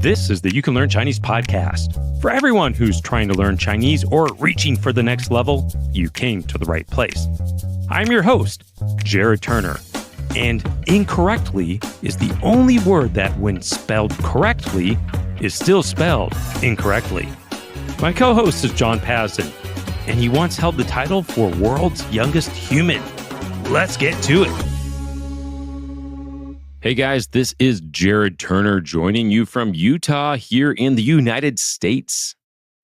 This is the You Can Learn Chinese podcast. For everyone who's trying to learn Chinese or reaching for the next level, you came to the right place. I'm your host, Jared Turner, and incorrectly is the only word that, when spelled correctly, is still spelled incorrectly. My co-host is John Pasden, and he once held the title for World's Youngest Human. Let's get to it. Hey guys, this is Jared Turner joining you from Utah here in the United States.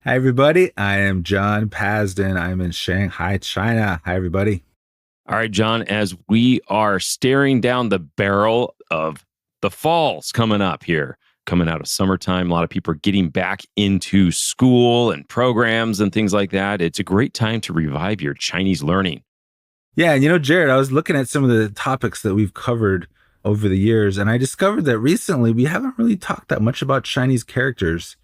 Hi everybody, I am John Pasden. I'm in Shanghai, China. Hi everybody. All right, John, as we are staring down the barrel of the falls coming up here, coming out of summertime, a lot of people are getting back into school and programs and things like that. It's a great time to revive your Chinese learning. Yeah, and Jared, I was looking at some of the topics that we've covered over the years, and I discovered that recently we haven't really talked that much about Chinese characters,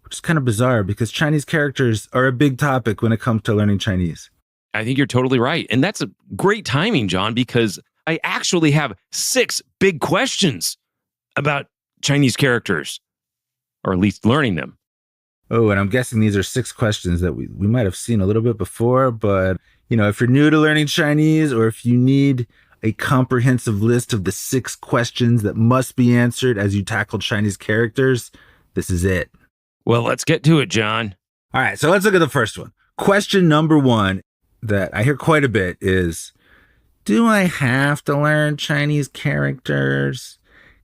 which is kind of bizarre because Chinese characters are a big topic when it comes to learning Chinese. I think you're totally right. And that's a great timing, John, because I actually have 6 big questions about Chinese characters, or at least learning them. Oh, and I'm guessing these are 6 questions that we might have seen a little bit before, but if you're new to learning Chinese, or if you need a comprehensive list of the 6 questions that must be answered as you tackle Chinese characters, this is it. Well, let's get to it, John. All right, so let's look at the first one. Question number 1 that I hear quite a bit is, do I have to learn Chinese characters?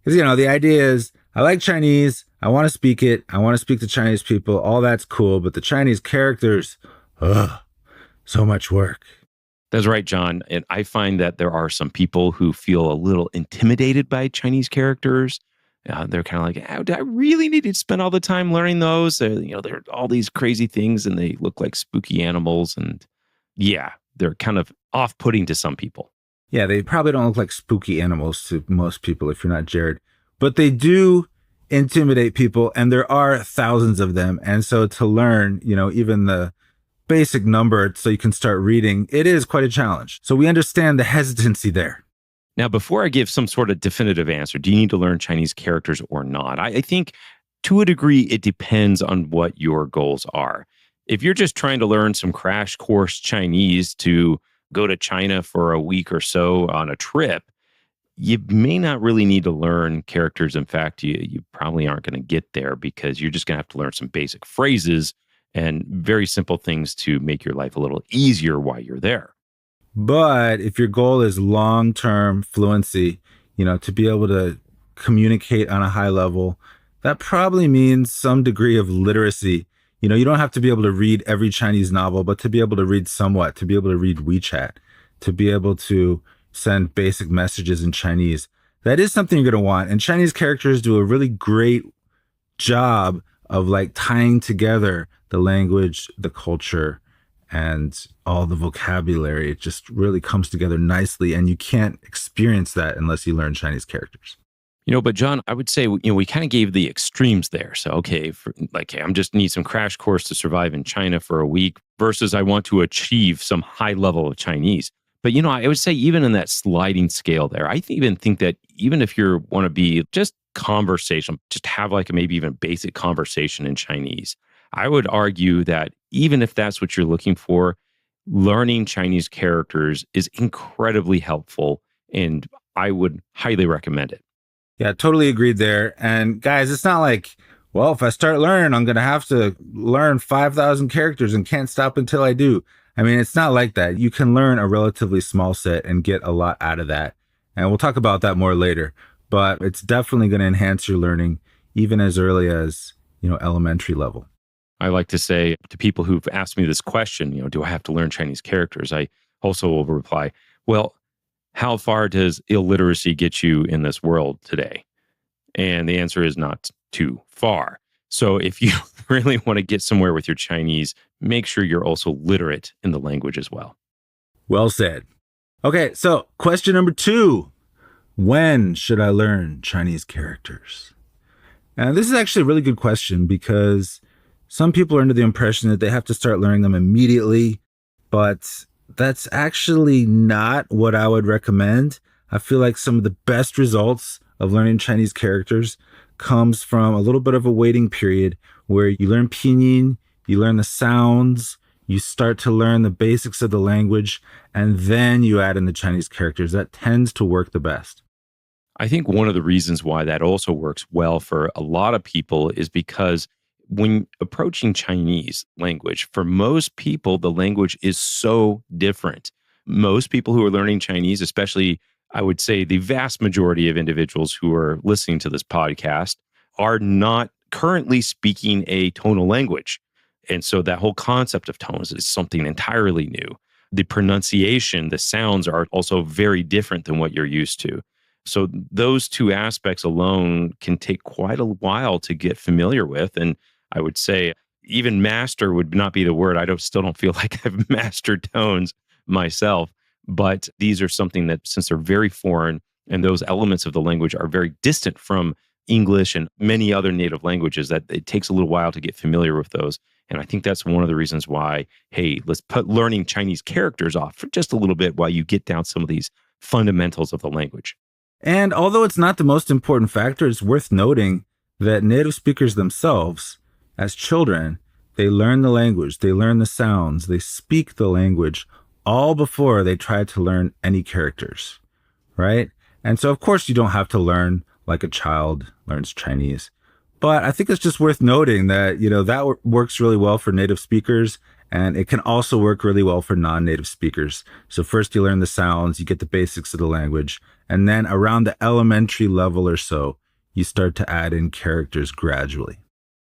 Because, the idea is, I like Chinese, I want to speak it, I want to speak to Chinese people, all that's cool, but the Chinese characters, so much work. That's right, John. And I find that there are some people who feel a little intimidated by Chinese characters. They're kind of like, do I really need to spend all the time learning those? They're all these crazy things and they look like spooky animals. And yeah, they're kind of off-putting to some people. Yeah, they probably don't look like spooky animals to most people if you're not Jared. But they do intimidate people, and there are thousands of them. And so to learn, even the basic number so you can start reading, it is quite a challenge. So we understand the hesitancy there. Now, before I give some sort of definitive answer, do you need to learn Chinese characters or not? I think to a degree, it depends on what your goals are. If you're just trying to learn some crash course Chinese to go to China for a week or so on a trip, you may not really need to learn characters. In fact, you probably aren't going to get there because you're just going to have to learn some basic phrases and very simple things to make your life a little easier while you're there. But if your goal is long-term fluency, to be able to communicate on a high level, that probably means some degree of literacy. You don't have to be able to read every Chinese novel, but to be able to read somewhat, to be able to read WeChat, to be able to send basic messages in Chinese. That is something you're going to want. And Chinese characters do a really great job of tying together the language, the culture, and all the vocabulary. It just really comes together nicely, and you can't experience that unless you learn Chinese characters. But John, I would say, we kind of gave the extremes there. So, okay, I'm just need some crash course to survive in China for a week versus I want to achieve some high level of Chinese. But, I would say even in that sliding scale there, I even think that even if you want to be just conversation, just have maybe even basic conversation in Chinese, I would argue that even if that's what you're looking for, learning Chinese characters is incredibly helpful, and I would highly recommend it. Yeah, totally agreed there. And guys, it's not like, if I start learning, I'm going to have to learn 5,000 characters and can't stop until I do. I mean, it's not like that. You can learn a relatively small set and get a lot out of that. And we'll talk about that more later. But it's definitely going to enhance your learning, even as early as, elementary level. I like to say to people who've asked me this question, do I have to learn Chinese characters? I also will reply, well, how far does illiteracy get you in this world today? And the answer is not too far. So if you really want to get somewhere with your Chinese, make sure you're also literate in the language as well. Well said. Okay, so question number 2. When should I learn Chinese characters? And this is actually a really good question because some people are under the impression that they have to start learning them immediately, but that's actually not what I would recommend. I feel like some of the best results of learning Chinese characters comes from a little bit of a waiting period where you learn pinyin, you learn the sounds, you start to learn the basics of the language, and then you add in the Chinese characters. That tends to work the best. I think one of the reasons why that also works well for a lot of people is because when approaching Chinese language, for most people, the language is so different. Most people who are learning Chinese, especially I would say the vast majority of individuals who are listening to this podcast, are not currently speaking a tonal language. And so that whole concept of tones is something entirely new. The pronunciation, the sounds are also very different than what you're used to. So those two aspects alone can take quite a while to get familiar with. And I would say even master would not be the word. Still don't feel like I've mastered tones myself. But these are something that, since they're very foreign and those elements of the language are very distant from English and many other native languages, that it takes a little while to get familiar with those. And I think that's one of the reasons why, hey, let's put learning Chinese characters off for just a little bit while you get down some of these fundamentals of the language. And although it's not the most important factor, it's worth noting that native speakers themselves, as children, they learn the language, they learn the sounds, they speak the language all before they try to learn any characters, right? And so, of course, you don't have to learn like a child learns Chinese. But I think it's just worth noting that, that works really well for native speakers, and it can also work really well for non-native speakers. So first you learn the sounds, you get the basics of the language, and then around the elementary level or so, you start to add in characters gradually.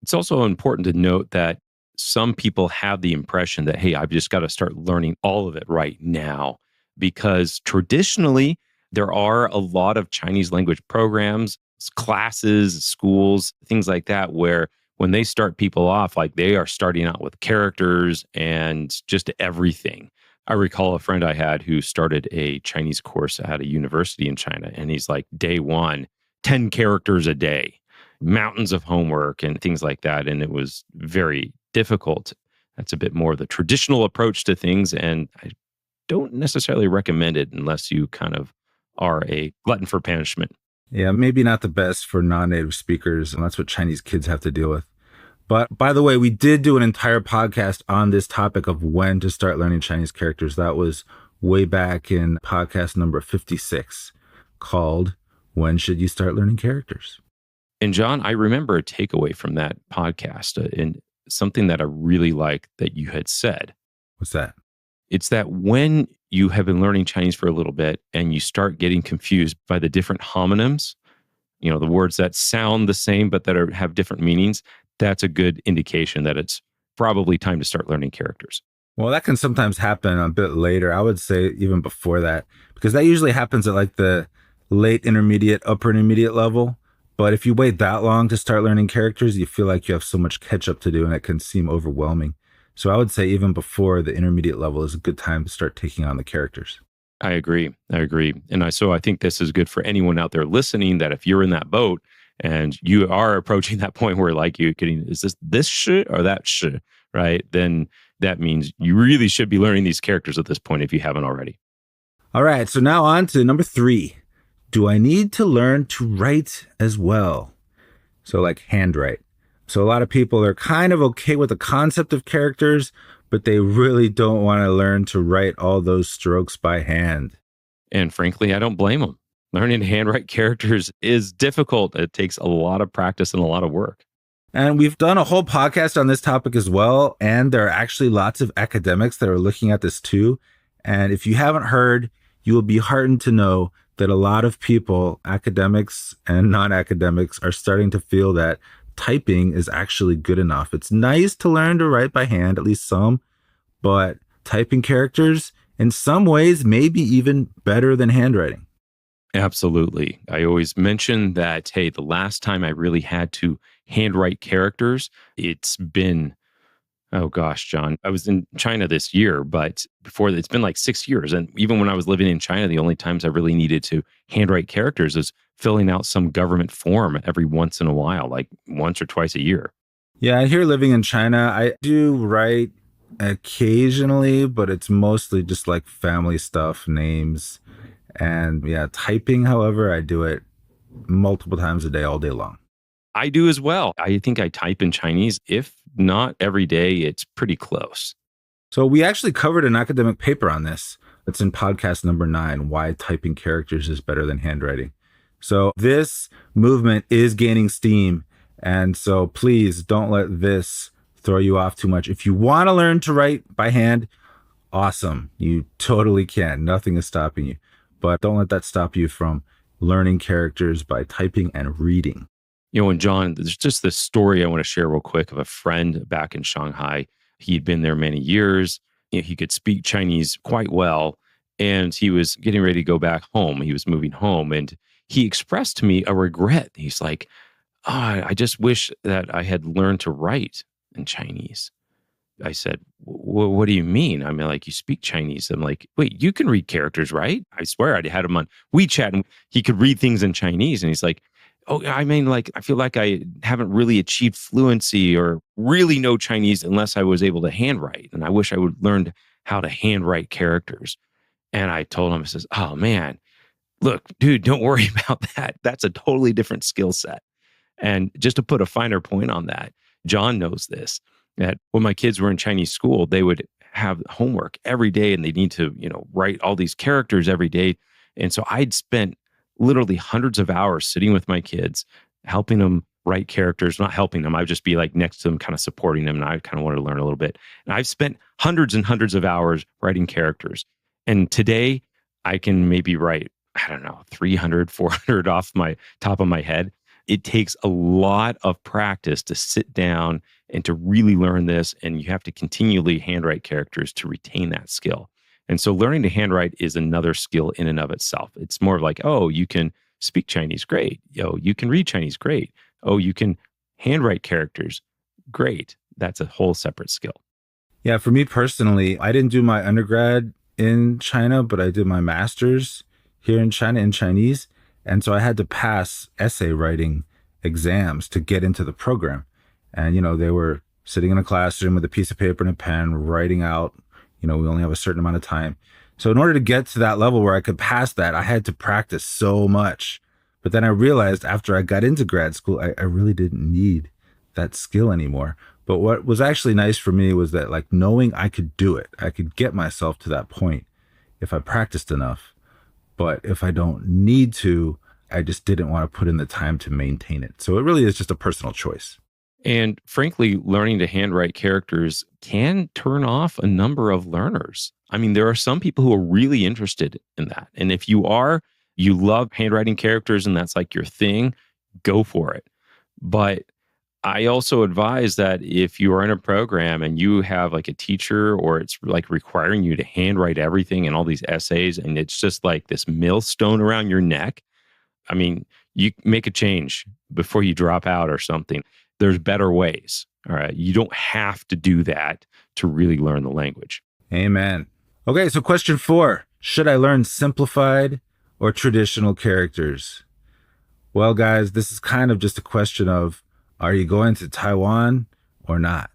It's also important to note that some people have the impression that, hey, I've just got to start learning all of it right now, because traditionally there are a lot of Chinese language programs, classes, schools, things like that, where when they start people off, like they are starting out with characters and just everything. I recall a friend I had who started a Chinese course at a university in China, and he's like, day one, 10 characters a day, mountains of homework and things like that. And it was very difficult. That's a bit more the traditional approach to things. And I don't necessarily recommend it unless you kind of are a glutton for punishment. Yeah, maybe not the best for non-native speakers, and that's what Chinese kids have to deal with. But by the way, we did do an entire podcast on this topic of when to start learning Chinese characters. That was way back in podcast number 56, called When Should You Start Learning Characters? And John, I remember a takeaway from that podcast and something that I really like that you had said. What's that? It's that when you have been learning Chinese for a little bit and you start getting confused by the different homonyms, the words that sound the same but that have different meanings, that's a good indication that it's probably time to start learning characters. Well, that can sometimes happen a bit later. I would say even before that, because that usually happens at like the late intermediate, upper intermediate level. But if you wait that long to start learning characters, you feel like you have so much catch up to do and it can seem overwhelming. So I would say even before the intermediate level is a good time to start taking on the characters. I agree. And so I think this is good for anyone out there listening, that if you're in that boat and you are approaching that point where like you're getting, is this shit or that shit, right? Then that means you really should be learning these characters at this point if you haven't already. All right. So now on to number 3. Do I need to learn to write as well? So like handwrite. So a lot of people are kind of okay with the concept of characters, but they really don't want to learn to write all those strokes by hand. And frankly, I don't blame them. Learning to handwrite characters is difficult. It takes a lot of practice and a lot of work. And we've done a whole podcast on this topic as well. And there are actually lots of academics that are looking at this too. And if you haven't heard, you will be heartened to know that a lot of people, academics and non-academics, are starting to feel that typing is actually good enough. It's nice to learn to write by hand, at least some, but typing characters in some ways may be even better than handwriting. Absolutely. I always mention that, hey, the last time I really had to handwrite characters, it's been, oh gosh, John, I was in China this year, but before that, it's been like 6 years. And even when I was living in China, the only times I really needed to handwrite characters is filling out some government form every once in a while, like once or twice a year. Yeah, here living in China, I do write occasionally, but it's mostly just like family stuff, names. And yeah, typing, however, I do it multiple times a day, all day long. I do as well. I think I type in Chinese, if not every day, it's pretty close. So we actually covered an academic paper on this. It's in podcast number 9, Why Typing Characters is Better Than Handwriting. So this movement is gaining steam. And so please don't let this throw you off too much. If you want to learn to write by hand, awesome. You totally can. Nothing is stopping you. But don't let that stop you from learning characters by typing and reading. And John, there's just this story I want to share real quick of a friend back in Shanghai. He'd been there many years. He could speak Chinese quite well, and he was getting ready to go back home. He was moving home, and he expressed to me a regret. He's like, I just wish that I had learned to write in Chinese. I said, what do you mean? I mean, like, you speak Chinese. I'm like, wait, you can read characters, right? I swear I had him on WeChat and he could read things in Chinese. And he's like, oh, I mean, like, I feel like I haven't really achieved fluency or really know Chinese unless I was able to handwrite. And I wish I would learned how to handwrite characters. And I told him, I says, oh man, look, dude, don't worry about that. That's a totally different skill set. And just to put a finer point on that, John knows this, that when my kids were in Chinese school, they would have homework every day and they need to, write all these characters every day. And so I'd spent literally hundreds of hours sitting with my kids, helping them write characters, not helping them. I'd just be like next to them, kind of supporting them. And I kind of wanted to learn a little bit. And I've spent hundreds and hundreds of hours writing characters. And today I can maybe write, I don't know, 300, 400 off my top of my head. It takes a lot of practice to sit down and to really learn this. And you have to continually handwrite characters to retain that skill. And so learning to handwrite is another skill in and of itself. It's more like, oh, you can speak Chinese, great. You can read Chinese, great. Oh, you can handwrite characters, great. That's a whole separate skill. Yeah, for me personally, I didn't do my undergrad in China, but I did my master's here in China in Chinese. And so I had to pass essay writing exams to get into the program. And, they were sitting in a classroom with a piece of paper and a pen, writing out, we only have a certain amount of time. So in order to get to that level where I could pass that, I had to practice so much. But then I realized after I got into grad school, I really didn't need that skill anymore. But what was actually nice for me was that, like, knowing I could do it, I could get myself to that point if I practiced enough. But if I don't need to, I just didn't want to put in the time to maintain it. So it really is just a personal choice. And frankly, learning to handwrite characters can turn off a number of learners. I mean, there are some people who are really interested in that. And if you love handwriting characters and that's like your thing, go for it. But I also advise that if you are in a program and you have like a teacher or it's like requiring you to handwrite everything and all these essays and it's just like this millstone around your neck, I mean, you make a change before you drop out or something. There's better ways. All right. You don't have to do that to really learn the language. Amen. Okay. So question 4, should I learn simplified or traditional characters? Well, guys, this is kind of just a question of, are you going to Taiwan or not?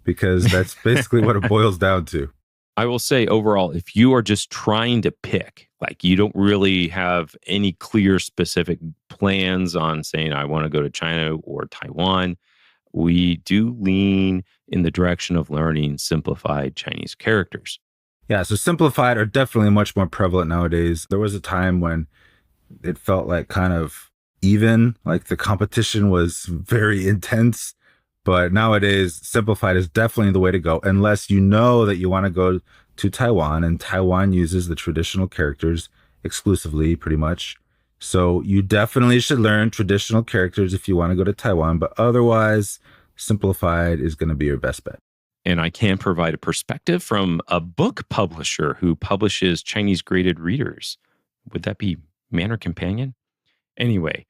Because that's basically what it boils down to. I will say overall, if you are just trying to pick, like you don't really have any clear specific plans on saying, I want to go to China or Taiwan, we do lean in the direction of learning simplified Chinese characters. Yeah, so simplified are definitely much more prevalent nowadays. There was a time when it felt like kind of even, like the competition was very intense. But nowadays, simplified is definitely the way to go, unless you know that you want to go to Taiwan, and Taiwan uses the traditional characters exclusively, pretty much. So you definitely should learn traditional characters if you want to go to Taiwan, but otherwise, simplified is going to be your best bet. And I can provide a perspective from a book publisher who publishes Chinese graded readers. Would that be Manner Companion? Anyway,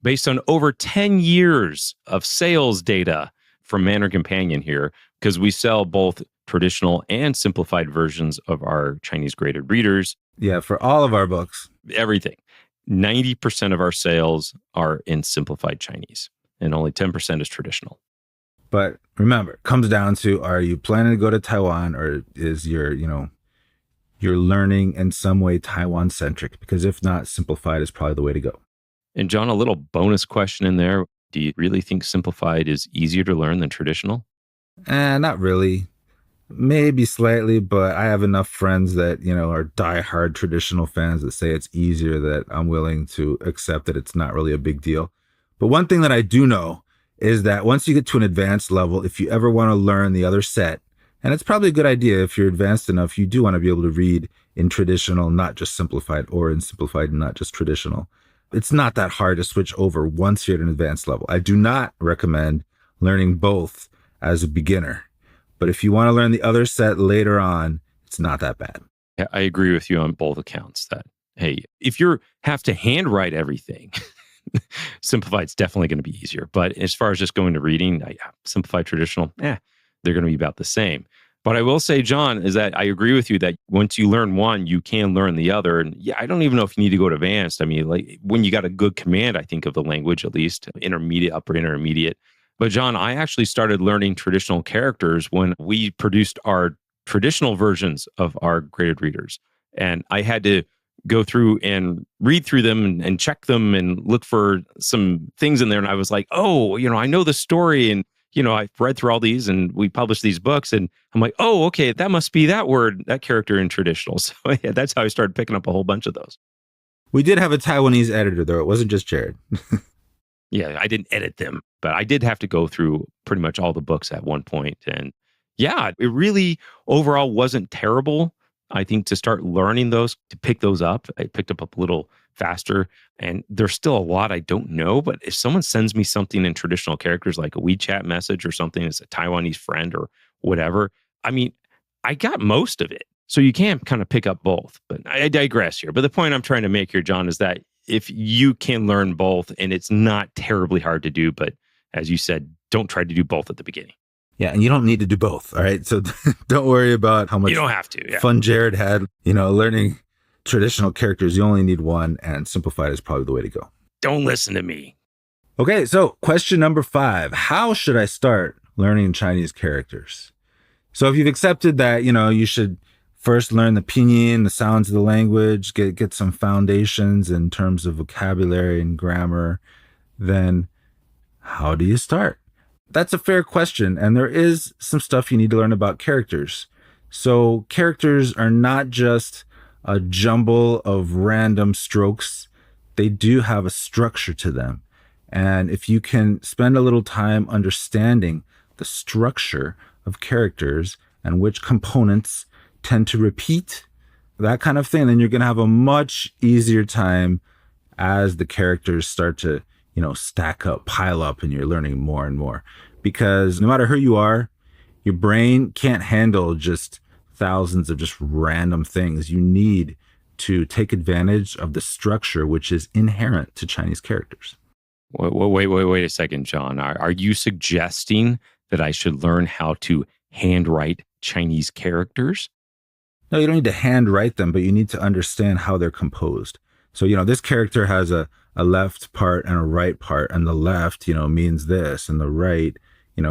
based on over 10 years of sales data from Manner Companion here, because we sell both traditional and simplified versions of our Chinese graded readers. Yeah, for all of our books. Everything. 90% of our sales are in simplified Chinese, and only 10% is traditional. But remember, it comes down to, are you planning to go to Taiwan, or is your learning in some way Taiwan centric? Because if not, simplified is probably the way to go. And John, a little bonus question in there. Do you really think simplified is easier to learn than traditional? Not really. Maybe slightly, but I have enough friends that, are diehard traditional fans that say it's easier, that I'm willing to accept that it's not really a big deal. But one thing that I do know is that once you get to an advanced level, if you ever want to learn the other set, and it's probably a good idea if you're advanced enough, you do want to be able to read in traditional, not just simplified, or in simplified, not just traditional. It's not that hard to switch over once you're at an advanced level. I do not recommend learning both as a beginner. But if you want to learn the other set later on, it's not that bad. Yeah, I agree with you on both accounts that, hey, if you have to handwrite everything, simplified is definitely going to be easier. But as far as just going to reading, simplified traditional, they're going to be about the same. But I will say, John, is that I agree with you that once you learn one, you can learn the other. And yeah, I don't even know if you need to go to advanced. I mean, like when you got a good command, I think of the language, at least intermediate, upper intermediate. But John, I actually started learning traditional characters when we produced our traditional versions of our graded readers. And I had to go through and read through them and check them and look for some things in there. And I was like, oh, I know the story. And, I've read through all these and we published these books. And I'm like, oh, okay, that must be that word, that character in traditional. So yeah, that's how I started picking up a whole bunch of those. We did have a Taiwanese editor, though. It wasn't just Jared. Yeah, I didn't edit them, but I did have to go through pretty much all the books at one point. And yeah, it really overall wasn't terrible. I think to start learning those, to pick those up, I picked up a little faster. And there's still a lot I don't know. But if someone sends me something in traditional characters, like a WeChat message or something as a Taiwanese friend or whatever, I mean, I got most of it. So you can kind of pick up both. But I digress here. But the point I'm trying to make here, John, is that if you can learn both, and it's not terribly hard to do, but as you said, don't try to do both at the beginning. Yeah, and you don't need to do both. All right. So don't worry about how much you don't have to. Yeah. Fun Jared had, learning traditional characters. You only need one, and simplified is probably the way to go. Don't listen to me. Okay, so question number 5. How should I start learning Chinese characters? So if you've accepted that, you should first learn the pinyin, the sounds of the language, get some foundations in terms of vocabulary and grammar, then how do you start? That's a fair question, and there is some stuff you need to learn about characters. So characters are not just a jumble of random strokes. They do have a structure to them. And if you can spend a little time understanding the structure of characters and which components tend to repeat, that kind of thing, then you're going to have a much easier time as the characters start to, stack up, pile up, and you're learning more and more. Because no matter who you are, your brain can't handle just thousands of just random things. You need to take advantage of the structure which is inherent to Chinese characters. Wait a second, John. Are you suggesting that I should learn how to handwrite Chinese characters? No, you don't need to handwrite them, but you need to understand how they're composed. So, this character has a left part and a right part, and the left, means this, and the right,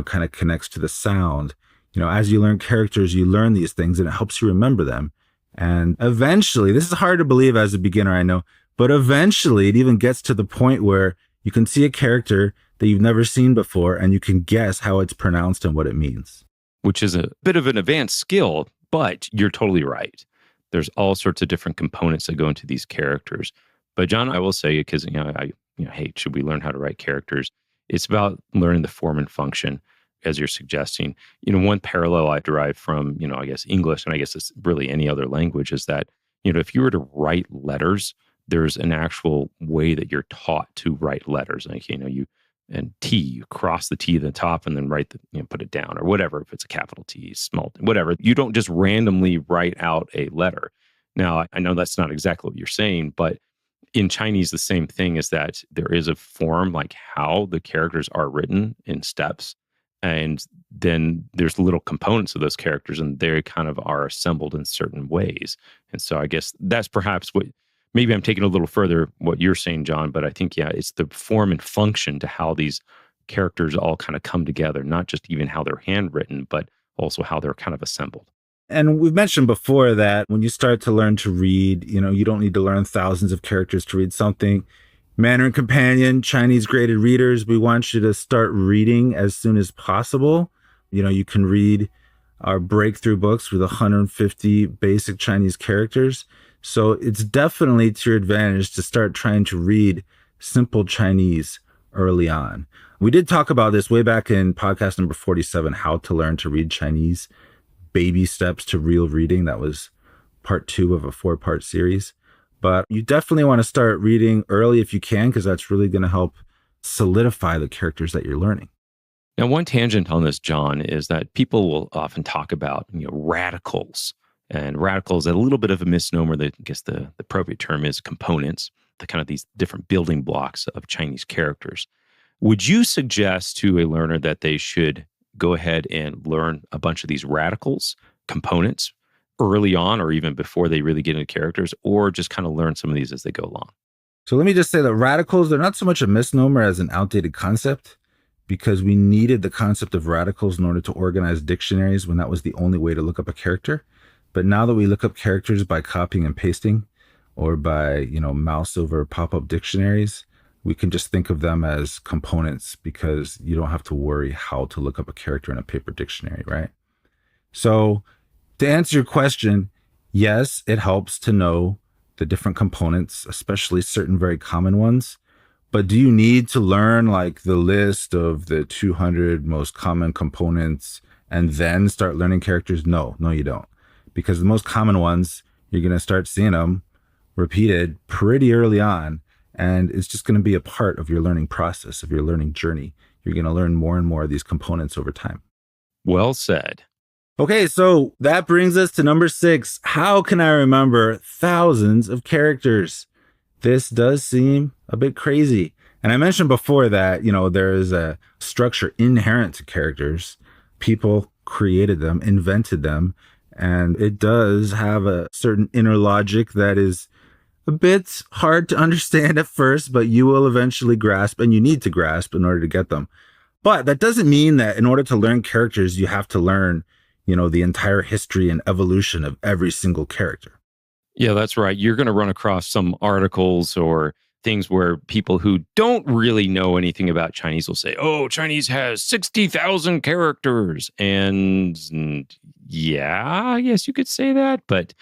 kind of connects to the sound. As you learn characters, you learn these things and it helps you remember them. And eventually, this is hard to believe as a beginner, I know, but eventually it even gets to the point where you can see a character that you've never seen before and you can guess how it's pronounced and what it means. Which is a bit of an advanced skill, but you're totally right. There's all sorts of different components that go into these characters. But John, I will say, because hey, should we learn how to write characters? It's about learning the form and function, as you're suggesting. One parallel I derive from, I guess English, and I guess it's really any other language, is that, if you were to write letters, there's an actual way that you're taught to write letters. Like, and T, you cross the T at the top and then write put it down or whatever. If it's a capital T, small, whatever. You don't just randomly write out a letter. Now, I know that's not exactly what you're saying, but in Chinese, the same thing is that there is a form, like how the characters are written in steps. And then there's little components of those characters and they kind of are assembled in certain ways. And so I guess that's perhaps what, maybe I'm taking a little further what you're saying, John, but I think, yeah, it's the form and function to how these characters all kind of come together, not just even how they're handwritten, but also how they're kind of assembled. And we've mentioned before that when you start to learn to read, you don't need to learn thousands of characters to read something. Mandarin Companion, Chinese graded readers, we want you to start reading as soon as possible. You can read our breakthrough books with 150 basic Chinese characters. So it's definitely to your advantage to start trying to read simple Chinese early on. We did talk about this way back in podcast number 47, how to learn to read Chinese, baby steps to real reading. That was part 2 of a 4-part series. But you definitely want to start reading early if you can, because that's really going to help solidify the characters that you're learning. Now, one tangent on this, John, is that people will often talk about radicals. And radicals, a little bit of a misnomer. I guess the appropriate term is components, the kind of these different building blocks of Chinese characters. Would you suggest to a learner that they should go ahead and learn a bunch of these radicals, components, early on, or even before they really get into characters, or just kind of learn some of these as they go along? So let me just say that radicals, they're not so much a misnomer as an outdated concept, because we needed the concept of radicals in order to organize dictionaries when that was the only way to look up a character. But now that we look up characters by copying and pasting, or by, mouse over pop-up dictionaries, we can just think of them as components, because you don't have to worry how to look up a character in a paper dictionary, right? So to answer your question, yes, it helps to know the different components, especially certain very common ones. But do you need to learn like the list of the 200 most common components and then start learning characters? No, you don't. Because the most common ones, you're going to start seeing them repeated pretty early on. And it's just going to be a part of your learning process, of your learning journey. You're going to learn more and more of these components over time. Well said. Okay, so that brings us to number 6. How can I remember thousands of characters? This does seem a bit crazy. And I mentioned before that, there is a structure inherent to characters. People created them, invented them, and it does have a certain inner logic that is a bit hard to understand at first, but you will eventually grasp, and you need to grasp in order to get them. But that doesn't mean that in order to learn characters, you have to learn, the entire history and evolution of every single character. Yeah, that's right. You're going to run across some articles or things where people who don't really know anything about Chinese will say, oh, Chinese has 60,000 characters. And yeah, I guess you could say that. But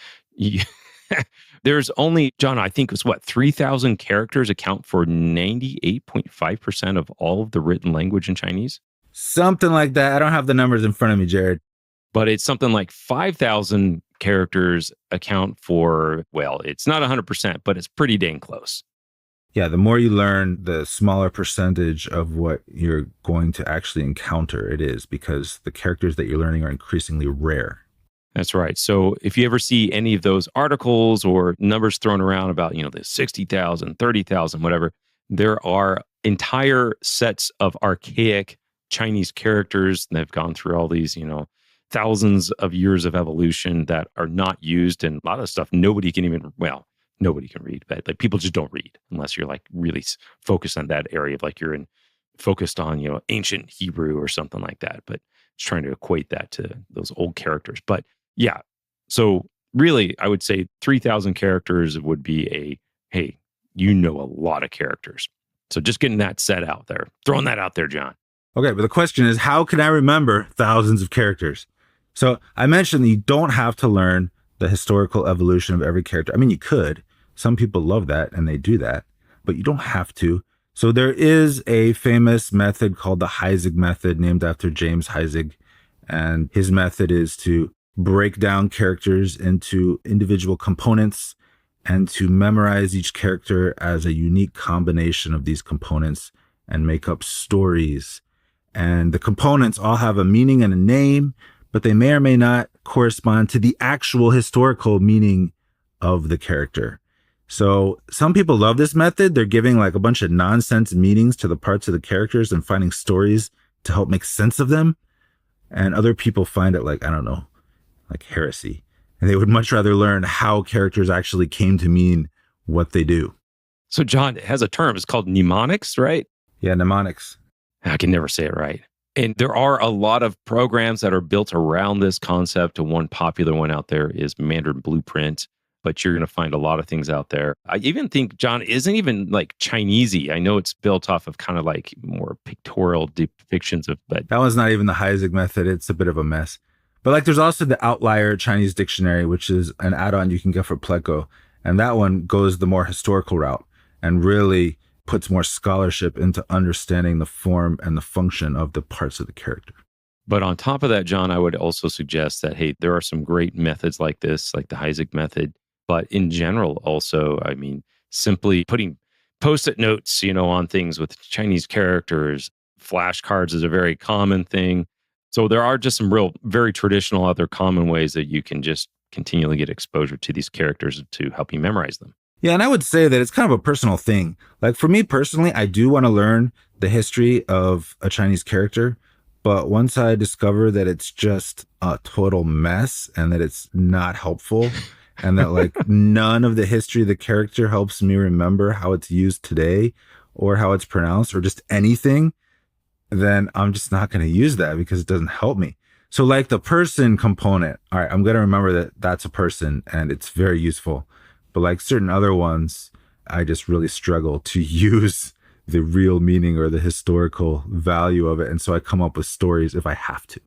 there's only, John, I think it was 3,000 characters account for 98.5% of all of the written language in Chinese? Something like that. I don't have the numbers in front of me, Jared. But it's something like 5,000 characters account for, well, it's not 100%, but it's pretty dang close. Yeah, the more you learn, the smaller percentage of what you're going to actually encounter it is, because the characters that you're learning are increasingly rare. That's right. So if you ever see any of those articles or numbers thrown around about, the 60,000, 30,000, whatever, there are entire sets of archaic Chinese characters that have gone through all these, thousands of years of evolution that are not used. And a lot of stuff nobody can read, but like people just don't read unless you're like really focused on that area of like focused on, ancient Hebrew or something like that. But it's trying to equate that to those old characters. But yeah, so really I would say 3,000 characters would be a lot of characters. So just getting that set out there, throwing that out there, John. Okay, but the question is, how can I remember thousands of characters? So I mentioned that you don't have to learn the historical evolution of every character. I mean, you could. Some people love that and they do that, but you don't have to. So there is a famous method called the Heisig method, named after James Heisig. And his method is to break down characters into individual components and to memorize each character as a unique combination of these components and make up stories. And the components all have a meaning and a name, but they may or may not correspond to the actual historical meaning of the character. So some people love this method. They're giving like a bunch of nonsense meanings to the parts of the characters and finding stories to help make sense of them. And other people find it like, I don't know, like heresy. And they would much rather learn how characters actually came to mean what they do. So John, it has a term. It's called mnemonics, right? Yeah, mnemonics. I can never say it right. And there are a lot of programs that are built around this concept. And one popular one out there is Mandarin Blueprint. but you're going to find a lot of things out there. I even think, John, isn't even like Chinesey. I know it's built off of kind of like more pictorial depictions of, but That one's not even the Heisig method. It's a bit of a mess. But like there's also the Outlier Chinese Dictionary, which is an add-on you can get for Pleco. And that one goes the more historical route and really puts more scholarship into understanding the form and the function of the parts of the character. But on top of that, John, I would also suggest that, hey, there are some great methods like this, like the Heisig method. But in general, also, I mean, simply putting post-it notes, on things with Chinese characters, flashcards is a very common thing. So there are just some real, very traditional, other common ways that you can just continually get exposure to these characters to help you memorize them. Yeah, and I would say that it's kind of a personal thing. Like for me personally, I do want to learn the history of a Chinese character. But once I discover that it's just a total mess and that it's not helpful and that like none of the history of the character helps me remember how it's used today or how it's pronounced or just anything, then I'm just not going to use that because it doesn't help me. So like the person component, all right, I'm going to remember that that's a person and it's very useful. But like certain other ones, I just really struggle to use the real meaning or the historical value of it. And so I come up with stories if I have to.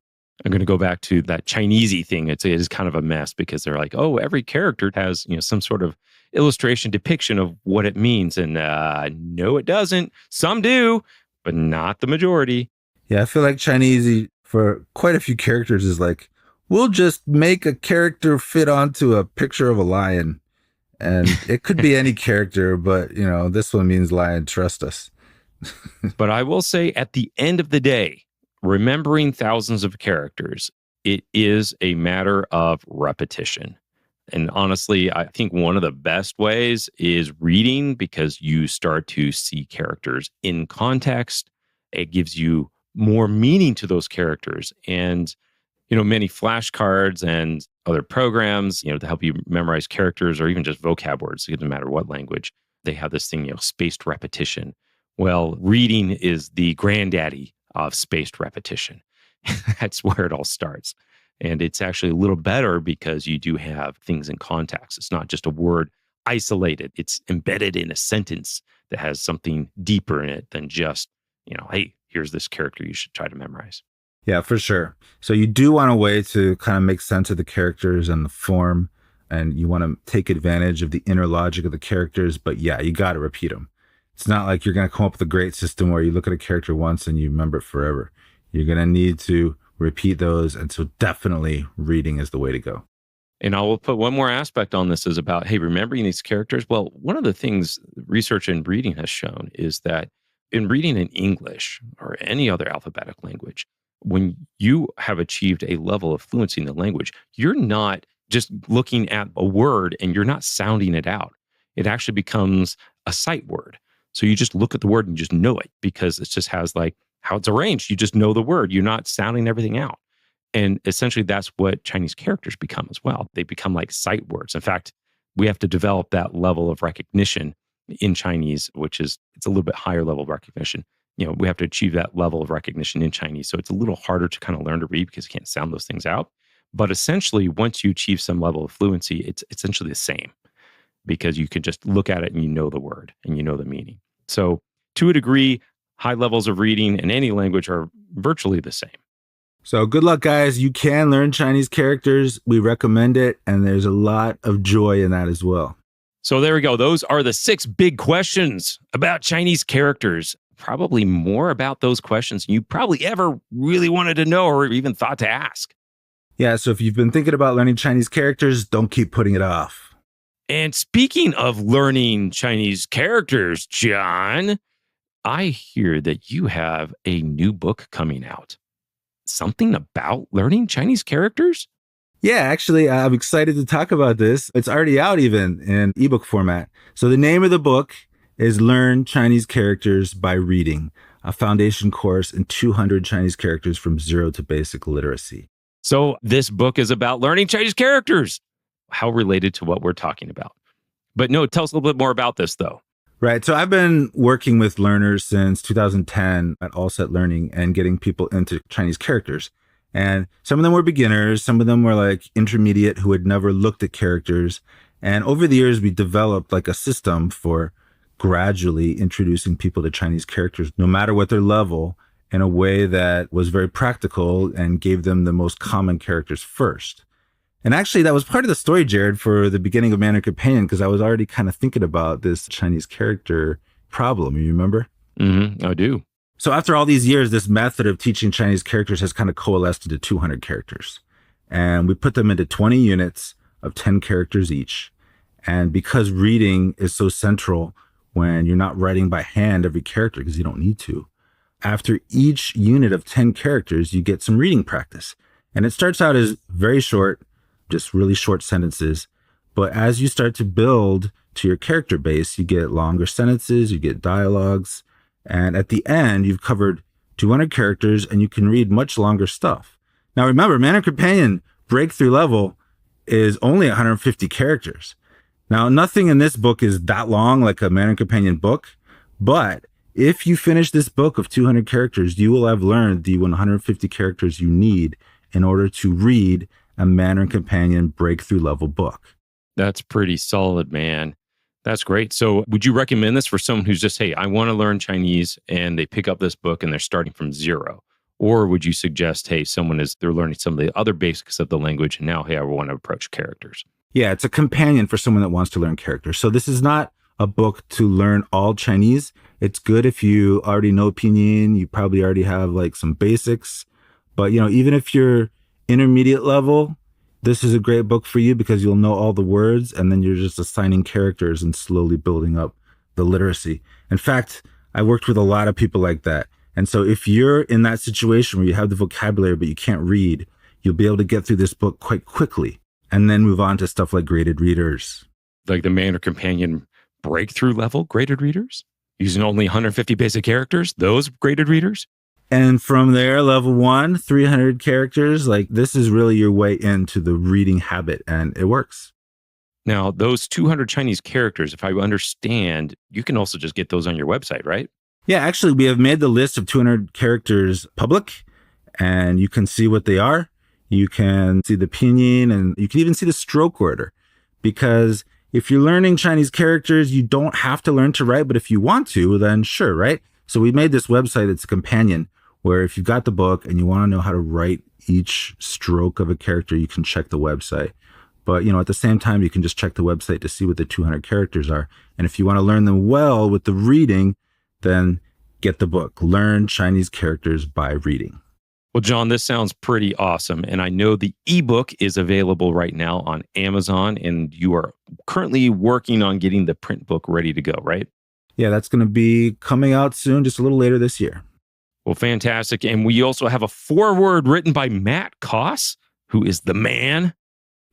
I'm going to go back to that Chinesey thing. It is kind of a mess because they're like, oh, every character has some sort of illustration depiction of what it means. And no, it doesn't. Some do, but not the majority. Yeah, I feel like Chinesey for quite a few characters is like, we'll just make a character fit onto a picture of a lion. And it could be any character, but, this one means lion, trust us. But I will say at the end of the day, remembering thousands of characters, it is a matter of repetition. And honestly, I think one of the best ways is reading because you start to see characters in context. It gives you more meaning to those characters. And many flashcards and other programs, to help you memorize characters or even just vocab words, it doesn't matter what language. They have this thing, spaced repetition. Well, reading is the granddaddy of spaced repetition. That's where it all starts. And it's actually a little better because you do have things in context. It's not just a word isolated. It's embedded in a sentence that has something deeper in it than just, hey, here's this character you should try to memorize. Yeah, for sure. So you do want a way to kind of make sense of the characters and the form, and you want to take advantage of the inner logic of the characters. But yeah, you got to repeat them. It's not like you're going to come up with a great system where you look at a character once and you remember it forever. You're going to need to repeat those. And so definitely reading is the way to go. And I will put one more aspect on this is about, hey, remembering these characters. Well, one of the things research in reading has shown is that in reading in English or any other alphabetic language, when you have achieved a level of fluency in the language, you're not just looking at a word and you're not sounding it out. It actually becomes a sight word. So you just look at the word and you just know it because it just has like how it's arranged. You just know the word. You're not sounding everything out. And essentially that's what Chinese characters become as well. They become like sight words. In fact, we have to develop that level of recognition in Chinese, it's a little bit higher level of recognition. We have to achieve that level of recognition in Chinese. So it's a little harder to kind of learn to read because you can't sound those things out. But essentially, once you achieve some level of fluency, it's essentially the same because you can just look at it and you know the word and you know the meaning. So to a degree, high levels of reading in any language are virtually the same. So good luck, guys. You can learn Chinese characters. We recommend it. And there's a lot of joy in that as well. So there we go. Those are the 6 big questions about Chinese characters. Probably more about those questions than you probably ever really wanted to know or even thought to ask. Yeah, so if you've been thinking about learning Chinese characters, don't keep putting it off. And speaking of learning Chinese characters, John, I hear that you have a new book coming out. Something about learning Chinese characters? Yeah, actually, I'm excited to talk about this. It's already out even in ebook format. So the name of the book is Learn Chinese Characters by Reading, a foundation course in 200 Chinese characters from zero to basic literacy. So this book is about learning Chinese characters. How related to what we're talking about. But no, tell us a little bit more about this, though. Right. So I've been working with learners since 2010 at All Set Learning and getting people into Chinese characters. And some of them were beginners. Some of them were like intermediate who had never looked at characters. And over the years, we developed like a system for gradually introducing people to Chinese characters, no matter what their level, in a way that was very practical and gave them the most common characters first. And actually, that was part of the story, Jared, for the beginning of Mandarin Companion, because I was already kind of thinking about this Chinese character problem. You remember? I do. So after all these years, this method of teaching Chinese characters has kind of coalesced into 200 characters. And we put them into 20 units of 10 characters each. And because reading is so central when you're not writing by hand every character, because you don't need to, after each unit of 10 characters, you get some reading practice. And it starts out as very short, just really short sentences. But as you start to build to your character base, you get longer sentences, you get dialogues. And at the end, you've covered 200 characters and you can read much longer stuff. Now, remember, Mandarin Companion breakthrough level is only 150 characters. Now, nothing in this book is that long like a Mandarin Companion book, but if you finish this book of 200 characters, you will have learned the 150 characters you need in order to read a Mandarin Companion breakthrough level book. That's pretty solid, man. That's great. So would you recommend this for someone who's just, hey, I want to learn Chinese, and they pick up this book and they're starting from zero? Or would you suggest, hey, they're learning some of the other basics of the language, and now, hey, I want to approach characters? Yeah, it's a companion for someone that wants to learn characters. So this is not a book to learn all Chinese. It's good if you already know pinyin, you probably already have like some basics. But, even if you're intermediate level, this is a great book for you because you'll know all the words and then you're just assigning characters and slowly building up the literacy. In fact, I worked with a lot of people like that. And so if you're in that situation where you have the vocabulary but you can't read, you'll be able to get through this book quite quickly and then move on to stuff like graded readers. Like the Mandarin Companion breakthrough level graded readers? Using only 150 basic characters? Those graded readers? And from there, level 1, 300 characters, like this is really your way into the reading habit, and it works. Now, those 200 Chinese characters, if I understand, you can also just get those on your website, right? Yeah, actually, we have made the list of 200 characters public, and you can see what they are. You can see the pinyin, and you can even see the stroke order. Because if you're learning Chinese characters, you don't have to learn to write, but if you want to, then sure, right? So we made this website, it's a companion, where if you've got the book and you want to know how to write each stroke of a character, you can check the website. But, at the same time, you can just check the website to see what the 200 characters are. And if you want to learn them well with the reading, then get the book, Learn Chinese Characters by Reading. Well, John, this sounds pretty awesome. And I know the ebook is available right now on Amazon, and you are currently working on getting the print book ready to go, right? Yeah, that's going to be coming out soon, just a little later this year. Well, fantastic. And we also have a foreword written by Matt Koss, who is the man.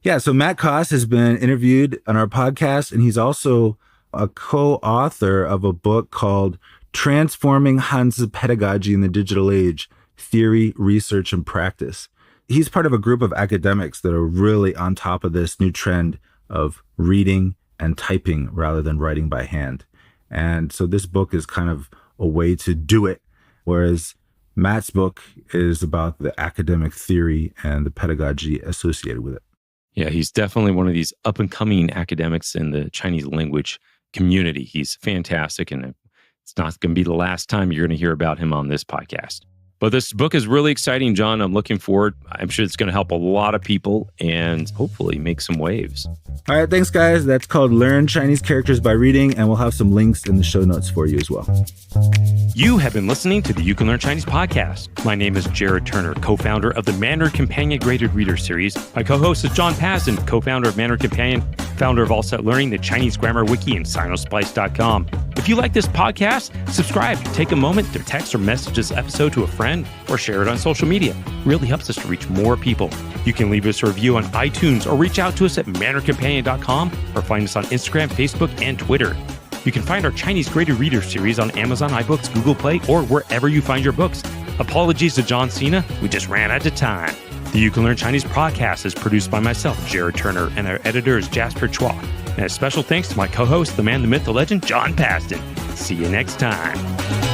Yeah, so Matt Koss has been interviewed on our podcast, and he's also a co-author of a book called Transforming Hanzi Pedagogy in the Digital Age, Theory, Research, and Practice. He's part of a group of academics that are really on top of this new trend of reading and typing rather than writing by hand. And so this book is kind of a way to do it, whereas Matt's book is about the academic theory and the pedagogy associated with it. Yeah, he's definitely one of these up-and-coming academics in the Chinese language community. He's fantastic, and it's not going to be the last time you're going to hear about him on this podcast. But this book is really exciting, John. I'm looking forward. I'm sure it's going to help a lot of people and hopefully make some waves. All right, thanks, guys. That's called Learn Chinese Characters by Reading, and we'll have some links in the show notes for you as well. You have been listening to the You Can Learn Chinese podcast. My name is Jared Turner, co-founder of the Mandarin Companion Graded Reader Series. My co-host is John Pasden, co-founder of Mandarin Companion, founder of All Set Learning, the Chinese Grammar Wiki, and Sinosplice.com. If you like this podcast, subscribe. Take a moment to text or message this episode to a friend or share it on social media. It really helps us to reach more people. You can leave us a review on iTunes or reach out to us at mandarincompanion.com or find us on Instagram, Facebook, and Twitter. You can find our Chinese Graded Reader series on Amazon, iBooks, Google Play, or wherever you find your books. Apologies to John Cena. We just ran out of time. The You Can Learn Chinese podcast is produced by myself, Jared Turner, and our editor is Jasper Chua. And a special thanks to my co-host, the man, the myth, the legend, John Pasden. See you next time.